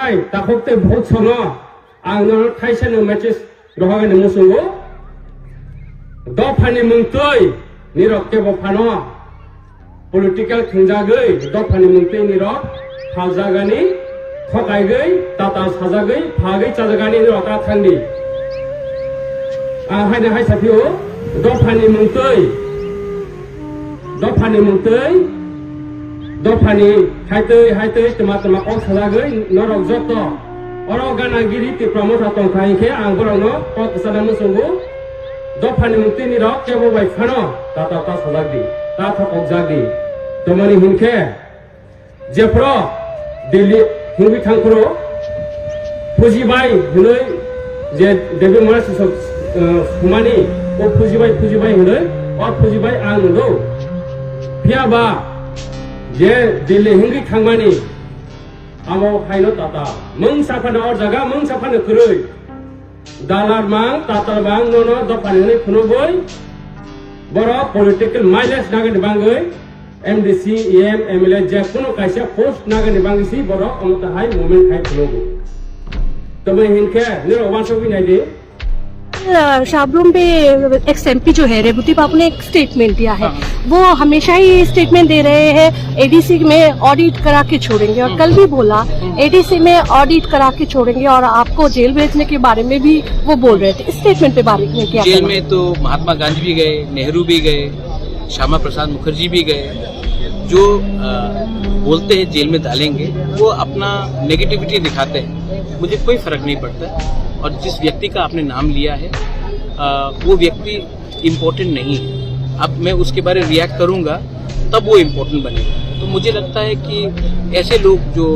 Ai takokte bhot sono angno thaisano matches rohagani musungo do phani mungtoi nirokke bo phano political thunjagoi do phani mungtoi nirok phajagani thokaigai tata sajagai phagai chajagani nirota thangni haine hai sathio do phani mungtoi Dofani haitei tema ok sajagai norok joto oro ganagiri ti promote atong khaingke angborno ok sadamu sungu Dofani mungti ni rok kebo bai phano ta sajagdi ta thok jagdi tomani hinke jepro Delhi hingi thangpro fujibai hunoi je debi moras sumani o fujibai hunoi o fujibai angdo piaba je Delhi hingi thangmani amo khaino tata mung safana or jaga mung safana kuroi dalar mang tatar bang nono dofani ni phunoboi boro political mileage nagani bangoi MDC EM MLA je kono kaisa post nagani bangisi boro amta hai movement khai phunogo तमे हिनके निरो वासो भी नहीं दे शाबरूम पे x MP जो है रेवती बाबू ने एक स्टेटमेंट दिया है वो हमेशा ही स्टेटमेंट दे रहे हैं एडीसी में ऑडिट करा के छोड़ेंगे और कल भी बोला एडीसी में ऑडिट करा के छोड़ेंगे और आपको जेल भेजने के बारे में भी वो बोल रहे थे। इस स्टेटमेंट पे बारे में क्या जेल में तो महात्मा गांधी भी गए, नेहरू भी गए, श्यामा प्रसाद मुखर्जी भी गए। जो बोलते हैं जेल में डालेंगे वो अपना नेगेटिविटी दिखाते हैं, मुझे कोई फर्क नहीं पड़ता। और जिस व्यक्ति का आपने नाम लिया है वो व्यक्ति इम्पोर्टेंट नहीं है। अब मैं उसके बारे में रिएक्ट करूंगा तब वो इम्पोर्टेंट बनेगा। तो मुझे लगता है कि ऐसे लोग जो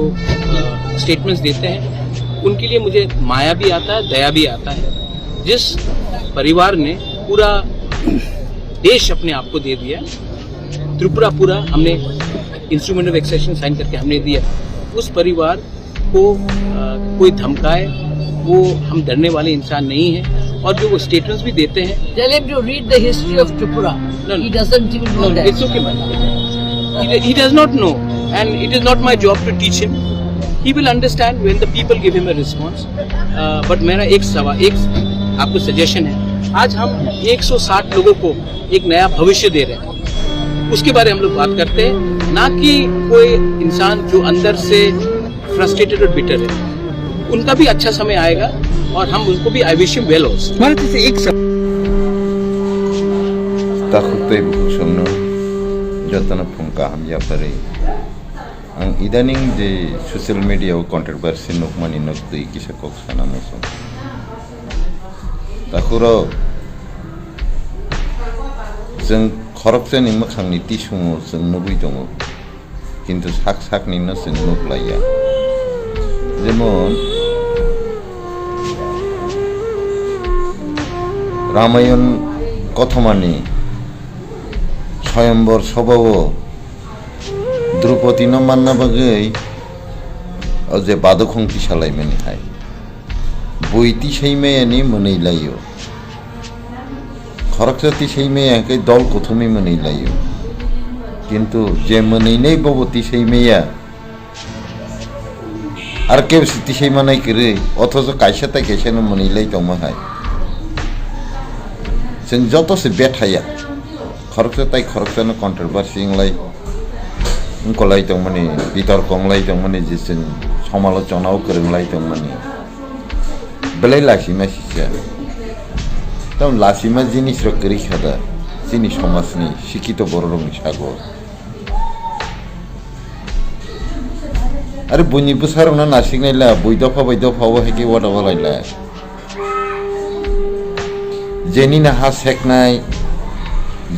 स्टेटमेंट्स देते हैं उनके लिए मुझे माया भी आता है, दया भी आता है। जिस परिवार ने पूरा देश अपने आप को दे दिया, त्रिपुरा पूरा हमने इंस्ट्रूमेंट ऑफ एक्सेशन साइन करके हमने दिया, उस परिवार को कोई धमकाए वो हम डरने वाले इंसान नहीं हैं। और जो वो स्टेटमेंट्स भी देते हैं, Tell him to read the history of Tripura. He doesn't even know that. It's okay, man. He does not know, and it is not my job to teach him. He will understand when the people give him a response. But मेरा एक आपको suggestion है, आज हम 160 लोगों को एक नया भविष्य दे रहे हैं, उसके बारे में हम लोग बात करते हैं, ना कि कोई इंसान जो अंदर से फ्रस्ट्रेटेड और बिटर है। उनका भी अच्छा समय आएगा और हम उनको भी I wish him well also. takutay bukusong jatana phungka hamya pare ang idaning je social media o controversy nokmani nokdui kisa koksana moso takuro जों खरकजों मोखांनि टिसुङो जों नुबाय दङ किन्तु साक-साकनि न जों नुब्लाया जेमन रामायण कथमानि स्वयंवर सभाव द्रौपदी न मानना बागै जे बादखंति सालायमोनहाय बयति सैमायानि मोनैलायो खरकजाति सैमायाखै दल गौथमै मोनैलायो किन्तु जे मोनैनाय बबती सैमाया आर केबसि सैमा नायगिरो अथच कायसाता कायसानो मोनैलाय दंमाहाय जों जतसे बेथाया खरकजाताय खरकजानो कन्ट्रोभार्सिंलाय उनखौलाय दंमाने बितर्कंलाय दंमाने जे जों समालोचनाव गोरोंलाय दंमाने बेलाय लासिमा सिसा तब लासिमा जिनिस रगरी खादा जिनि समाजनि शिक्षित बर'नि सागर आरो बयनिबो सारावना नारसिंनायला बैदफाव हेके वादावालायला जेनिनि हा सेकनाय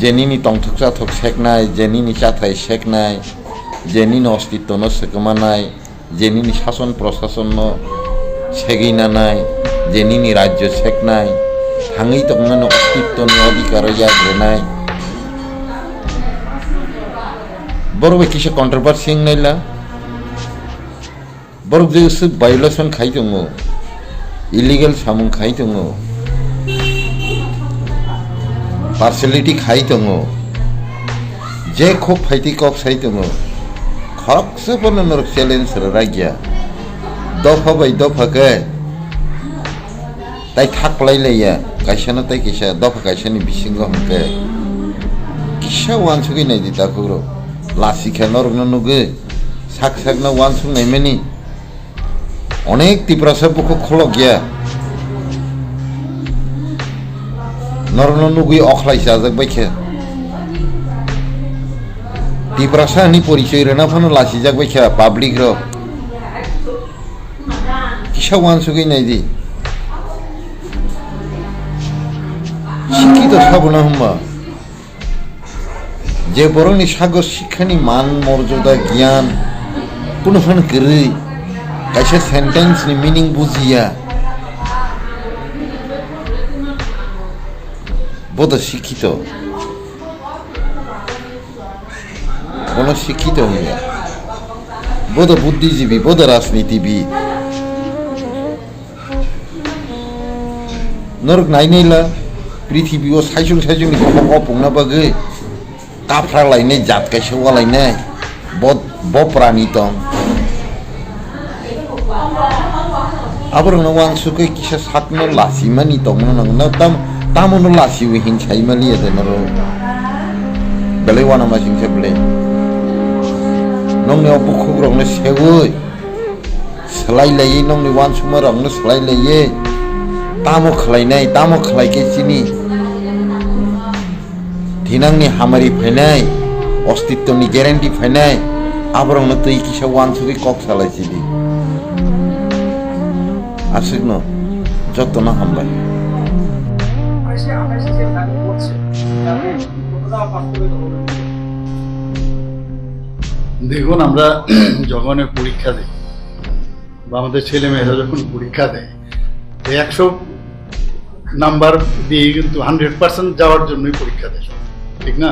जेनिनि तंथकसा थक सेकनाय जेनिनि चाथाय सेकनाय जेनिनि अस्तित्व सेकमानाय जेनिनि शासन प्रशासन सेगैनानाय जेनिनि राज्य सेकनाय थाङै दंनानै अस्तित्वनि अधिकार याग्रोनाय बर'बे किसे कन्ट्रोभार्सि नायला बर'ब जोसो भायलेसन खाय दङ इलिगेल सामुं खाय दङ पार्सलिटी खाय दङ जे खब फाइटि कक साय दङ खरकसे बनो नरक चेलेन्ज रागिया दफा बाय दफाखौ ताई थाख्लायलाया कायसाना ताई किसा दफा कायसानि बिसिंग हमके किसा वानसुगै नायदि ताखुरो लासिखा नरगनो नुगो साक साकना वानसुग नायमानि अनेक तिप्रासा बुखो खलक गया नरगनो नुगै अखलाय जाजक बायखे तिप्रासा नि परिचय रेना फनो लासि जाक बायखे पाब्लिक रो किसा वानसुगै नायदि শিক্ষিত হব না হম্বা যে বরংনি সাগর শিক্ষানি মান মর্যাদা জ্ঞান কোনো ফান গেরৈ কাইসা সেন্টেন্স नि মিনিং বুঝিয়া বোধ শিক্ষিত কোন শিক্ষিত হইয়া বোধ বুদ্ধিজীবী বোধ রাজনীতিবিদ নরক নাইনাইলা पृथ्वीयाव साइजों साइजों अपुंना बागै काफ्रा लायनाय जात कायसा लायनाय ब प्राणी दं आबरनो वांसुकै किसा साकनो लासिमानि दंनो नंगना तामनो लासिउ हिंसाइमालि एदनरो बेले वाना मासिं सेबले नंने अपुखुग्रंनो सेवै सलायलायै नंनि वानसुमारंनो सलायलायै तामो खलायनाय तामो खलायकेसिनि दिनांनि हामारि फायनाय अस्तित्वनि ग्यारेन्टी फायनाय आबरंनो तै किसा वानसुगै कक सालायसिदि आसिगनो जतन हामबाय দেখুন আমরা যখন পরীক্ষা দিই বা আমাদের ছেলে মেয়েরা যখন পরীক্ষা দেয় 100 নাম্বার দিয়ে কিন্তু 100% যাওয়ার জন্যই পরীক্ষা দেয় ঠিক না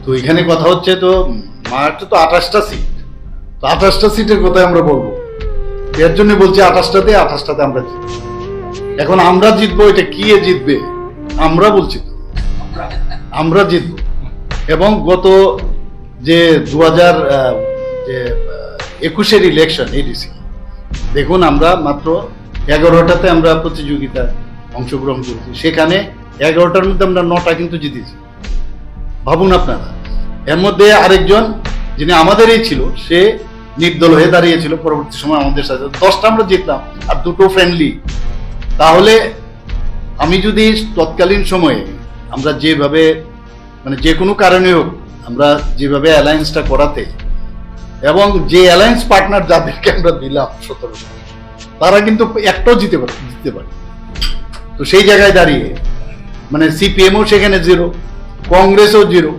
তো এখানে কথা হচ্ছে তো মাঠে তো 28টা সিট তো 28টা সিটের কথা আমরা বলবো এর জন্য বলছি 28টাতে আমরা জিতবো এখন আমরা জিতবো এটা কি জিতবে আমরা বলছি তো আমরা জিতবো এবং গত যে 2021 ইলেকশন এডিসি দেখুন আমরা মাত্র 11টাতে আমরা প্রতিযোগিতা অংশগ্রহণ করেছি সেখানে 11টার মধ্যে আমরা 9টা কিন্তু জিতেছি ভাবুন আপনারা এর মধ্যে আরেকজন যিনি আমাদেরই ছিল সে নির্দল হয়ে দাঁড়িয়েছিল পরবর্তী সময় আমাদের সাথে 10টা আমরা জিতলাম আর 2টো ফ্রেন্ডলি তাহলে আমি যদি তৎকালীন সময়ে আমরা যেভাবে মানে যে কোনো কারণে হোক আমরা যেভাবে অ্যালায়েন্সটা করাতে এবং যে অ্যালায়েন্স পার্টনার যাদেরকে আমরা দিলাম 17 তারা কিন্তু একটাও জিততে পারে তো সেই জায়গায় দাঁড়িয়ে মানে সিপিএমও সেখানে 0 কংগ্রেসও 0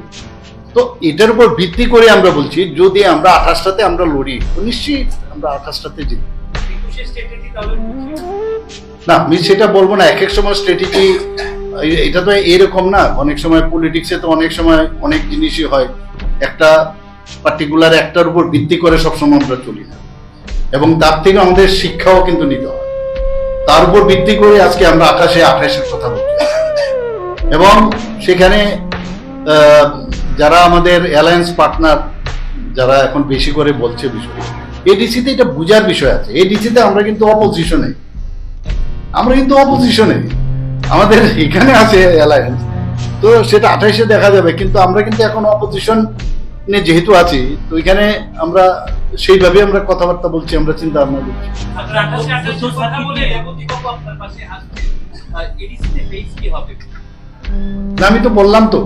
তো এটার উপর ভিত্তি করে আমরা বলছি যদি আমরা 28টাতে আমরা লড়ি তো নিশ্চিত আমরা 28টাতে জিতব না আমি সেটা বলবো না এক এক সময় স্ট্র্যাটেজি এটা তো এরকম না অনেক সময় পলিটিক্সে তো অনেক সময় অনেক জিনিসই হয় একটা পার্টিকুলার একটার উপর ভিত্তি করে সবসময় আমরা চলি না এবং তার থেকে আমাদের শিক্ষাও কিন্তু নিতে হয় তার উপর ভিত্তি করে আজকে আমরা 28-এর কথা বলছি এবং সেখানে যারা আমাদের অ্যালায়েন্স পার্টনার যারা এখন বেশি করে বলছে বিষয় এডিসিতে এটা বুঝার বিষয় আছে এডিসিতে আমরা কিন্তু অপোজিশনে আমাদের এখানে আছে অ্যালায়েন্স তো সেটা 28-এ দেখা যাবে কিন্তু আমরা কিন্তু এখন অপোজিশন যেহেতু আছি তো এখানে আমরা সেইভাবে আমরা কথাবার্তা বলছি আমরা চিন্তা ভাবনা করছি আমি তো বললাম তো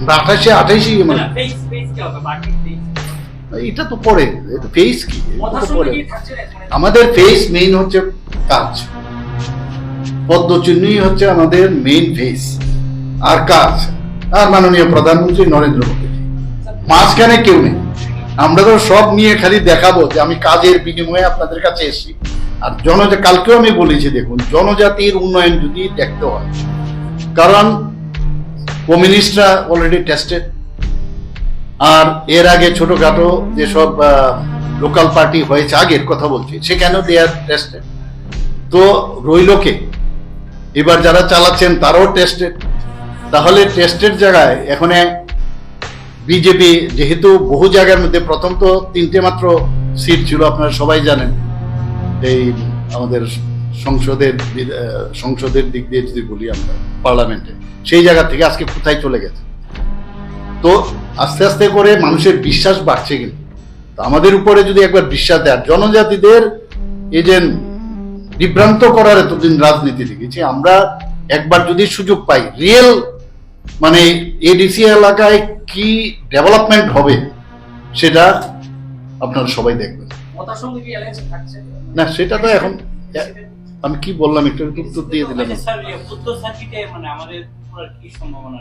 28-ই এটা তো পরে ফেস কি আমাদের ফেস মেইন হচ্ছে কাজ পদ্মচিহ্নই হচ্ছে আমাদের মেইন ফেস আর কাজ আর মাননীয় প্রধানমন্ত্রী নরেন্দ্র মোদী মাঝখানে কেউ নেই আমরা তো সব নিয়ে খালি দেখাবো যে আমি কাজের বিনিময়ে আপনাদের কাছে এসেছি আর কালকেও আমি বলেছি দেখুন জনজাতির উন্নয়ন যদি দেখতে হয় কারণ কমিউনিস্টরা অলরেডি টেস্টেড আর এর আগে ছোটখাটো যেসব লোকাল পার্টি হয়েছে আগের কথা বলছি সেখানেও দে আর টেস্টেড তো রইলকে এবার যারা চালাচ্ছেন তারাও টেস্টেড তাহলে টেস্টের জায়গায় এখন বিজেপি যেহেতু বহু জায়গার মধ্যে প্রথম তো 3টে মাত্র সিট ছিল আপনারা সবাই জানেন এই আমাদের সংসদের দিক দিয়ে যদি বলি আমরা পার্লামেন্টে, সেই জায়গা থেকে আজকে কোথায় চলে গেছে। তো আস্তে আস্তে করে মানুষের বিশ্বাস বাড়ছে, কিন্তু তো আমাদের উপরে যদি একবার বিশ্বাস দেয়, জনজাতিদের এই যে বিভ্রান্ত করার এতদিন রাজনীতি দেখেছি আমরা, একবার যদি সুযোগ পাই রিয়েল মানে এডিসি এলাকায় কি ডেভেলপমেন্ট হবে সেটা আপনারা সবাই দেখবেন। না সেটা তো এখন আমি কি বললাম একটু উত্তর দিয়ে দিলাম। স্যার উত্তর সার্কিটে মানে আমাদের কি সম্ভাবনা